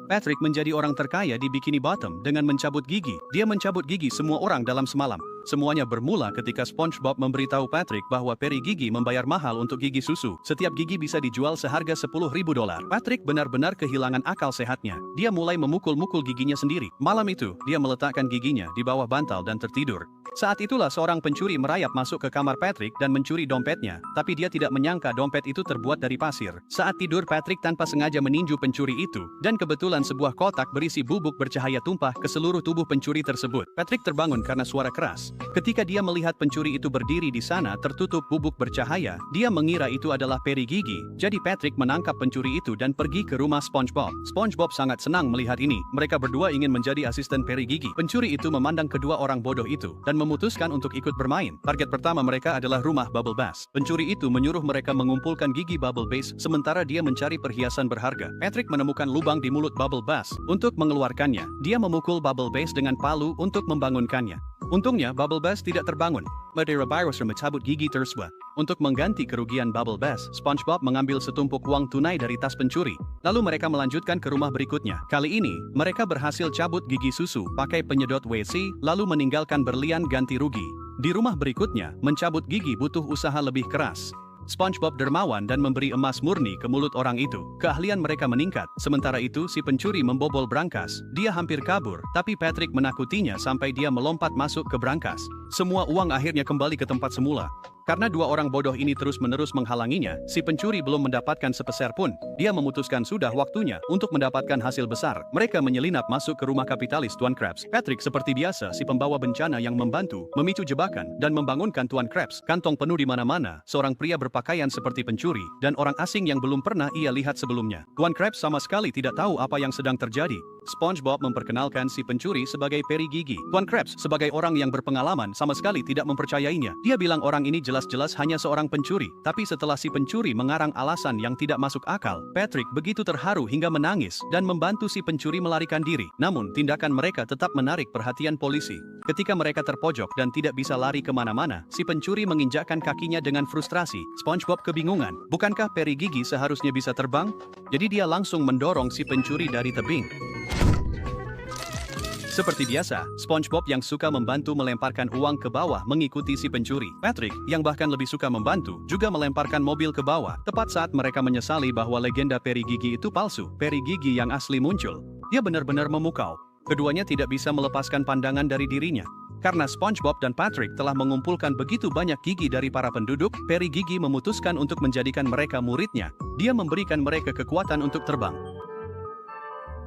Patrick menjadi orang terkaya di Bikini Bottom dengan mencabut gigi. Dia mencabut gigi semua orang dalam semalam. Semuanya bermula ketika SpongeBob memberitahu Patrick bahwa peri gigi membayar mahal untuk gigi susu. Setiap gigi bisa dijual seharga $10.000. Patrick benar-benar kehilangan akal sehatnya. Dia mulai memukul-mukul giginya sendiri. Malam itu, dia meletakkan giginya di bawah bantal dan tertidur. Saat itulah seorang pencuri merayap masuk ke kamar Patrick dan mencuri dompetnya, tapi dia tidak menyangka dompet itu terbuat dari pasir. Saat tidur, Patrick tanpa sengaja meninju pencuri itu, dan kebetulan sebuah kotak berisi bubuk bercahaya tumpah ke seluruh tubuh pencuri tersebut. Patrick terbangun karena suara keras. Ketika dia melihat pencuri itu berdiri di sana tertutup bubuk bercahaya, dia mengira itu adalah peri gigi. Jadi Patrick menangkap pencuri itu dan pergi ke rumah SpongeBob. SpongeBob sangat senang melihat ini. Mereka berdua ingin menjadi asisten peri gigi. Pencuri itu memandang kedua orang bodoh itu dan memutuskan untuk ikut bermain. Target pertama mereka adalah rumah Bubble Bass. Pencuri itu menyuruh mereka mengumpulkan gigi Bubble Bass sementara dia mencari perhiasan berharga. Patrick menemukan lubang di mulut Bubble Bass. Untuk mengeluarkannya, dia memukul Bubble Bass dengan palu untuk membangunkannya. Untungnya Bubble Bass tidak terbangun. Madeira Virus mencabut gigi tersebut. Untuk mengganti kerugian Bubble Bass, SpongeBob mengambil setumpuk uang tunai dari tas pencuri. Lalu mereka melanjutkan ke rumah berikutnya. Kali ini, mereka berhasil cabut gigi susu pakai penyedot WC, lalu meninggalkan berlian ganti rugi. Di rumah berikutnya, mencabut gigi butuh usaha lebih keras. SpongeBob dermawan dan memberi emas murni ke mulut orang itu. Keahlian mereka meningkat. Sementara itu, si pencuri membobol brankas. Dia hampir kabur, tapi Patrick menakutinya sampai dia melompat masuk ke brankas. Semua uang akhirnya kembali ke tempat semula. Karena dua orang bodoh ini terus-menerus menghalanginya, si pencuri belum mendapatkan sepeser pun. Dia memutuskan sudah waktunya untuk mendapatkan hasil besar. Mereka menyelinap masuk ke rumah kapitalis Tuan Krabs. Patrick seperti biasa si pembawa bencana yang membantu, memicu jebakan, dan membangunkan Tuan Krabs. Kantong penuh di mana-mana, seorang pria berpakaian seperti pencuri, dan orang asing yang belum pernah ia lihat sebelumnya. Tuan Krabs sama sekali tidak tahu apa yang sedang terjadi. SpongeBob memperkenalkan si pencuri sebagai peri gigi. Tuan Krabs sebagai orang yang berpengalaman sama sekali tidak mempercayainya. Dia bilang orang ini jelas-jelas hanya seorang pencuri. Tapi setelah si pencuri mengarang alasan yang tidak masuk akal, Patrick begitu terharu hingga menangis dan membantu si pencuri melarikan diri. Namun, tindakan mereka tetap menarik perhatian polisi. Ketika mereka terpojok dan tidak bisa lari kemana-mana, si pencuri menginjakkan kakinya dengan frustrasi. SpongeBob kebingungan. Bukankah peri gigi seharusnya bisa terbang? Jadi dia langsung mendorong si pencuri dari tebing. Seperti biasa, SpongeBob yang suka membantu melemparkan uang ke bawah mengikuti si pencuri. Patrick, yang bahkan lebih suka membantu, juga melemparkan mobil ke bawah. Tepat saat mereka menyesali bahwa legenda peri gigi itu palsu, peri gigi yang asli muncul. Dia benar-benar memukau. Keduanya tidak bisa melepaskan pandangan dari dirinya. Karena SpongeBob dan Patrick telah mengumpulkan begitu banyak gigi dari para penduduk, peri gigi memutuskan untuk menjadikan mereka muridnya. Dia memberikan mereka kekuatan untuk terbang.